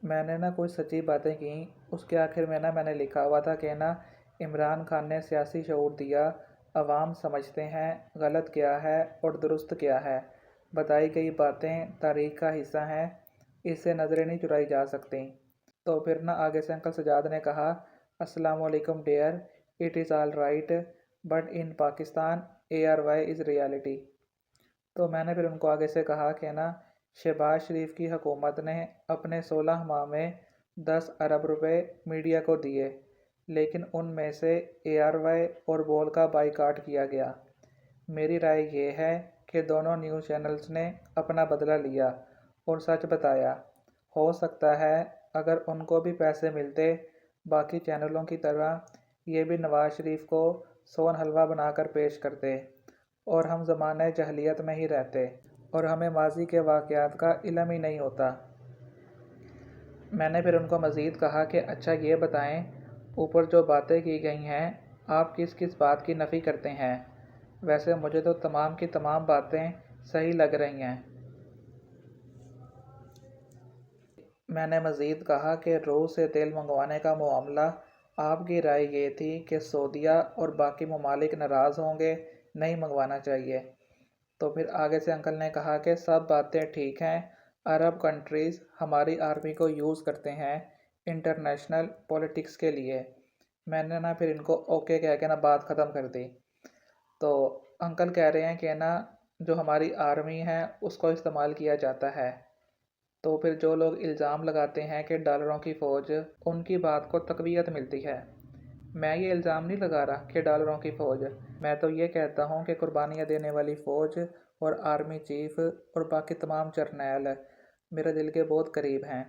میں نے کچھ سچی باتیں کیں۔ اس کے آخر میں میں نے لکھا ہوا تھا کہ عمران خان نے سیاسی شعور دیا، عوام سمجھتے ہیں غلط کیا ہے اور درست کیا ہے، بتائی گئی باتیں تاریخ کا حصہ ہیں، اس سے نظریں نہیں چرائی جا سکتیں۔ تو پھر آگے سے انکل سجاد نے کہا، السلام علیکم dear, it is all right but in Pakistan ARY is reality. تو میں نے پھر ان کو آگے سے کہا کہ شہباز شریف کی حکومت نے اپنے 16 ماہ میں 10 ارب روپے میڈیا کو دیے، لیکن ان میں سے ARY اور بول کا بائیکاٹ کیا گیا۔ میری رائے یہ ہے کہ دونوں نیوز چینلز نے اپنا بدلہ لیا اور سچ بتایا۔ ہو سکتا ہے اگر ان کو بھی پیسے ملتے باقی چینلوں کی طرح یہ بھی نواز شریف کو سون حلوہ بنا کر پیش کرتے اور ہم زمانہ جاہلیت میں ہی رہتے اور ہمیں ماضی کے واقعات کا علم ہی نہیں ہوتا۔ میں نے پھر ان کو مزید کہا کہ اچھا یہ بتائیں، اوپر جو باتیں کی گئی ہیں آپ کس کس بات کی نفی کرتے ہیں؟ ویسے مجھے تو تمام کی تمام باتیں صحیح لگ رہی ہیں۔ میں نے مزید کہا کہ روس سے تیل منگوانے کا معاملہ، آپ کی رائے یہ تھی کہ سعودیہ اور باقی ممالک ناراض ہوں گے، نہیں منگوانا چاہیے۔ تو پھر آگے سے انکل نے کہا کہ سب باتیں ٹھیک ہیں، عرب کنٹریز ہماری آرمی کو یوز کرتے ہیں انٹرنیشنل پولیٹکس کے لیے۔ میں نے پھر ان کو اوکے کہہ کے بات ختم کر دی۔ تو انکل کہہ رہے ہیں کہ جو ہماری آرمی ہے اس کو استعمال کیا جاتا ہے۔ تو پھر جو لوگ الزام لگاتے ہیں کہ ڈالروں کی فوج، ان کی بات کو تقویت ملتی ہے۔ میں یہ الزام نہیں لگا رہا کہ ڈالروں کی فوج، میں تو یہ کہتا ہوں کہ قربانیاں دینے والی فوج اور آرمی چیف اور باقی تمام جرنیل میرے دل کے بہت قریب ہیں۔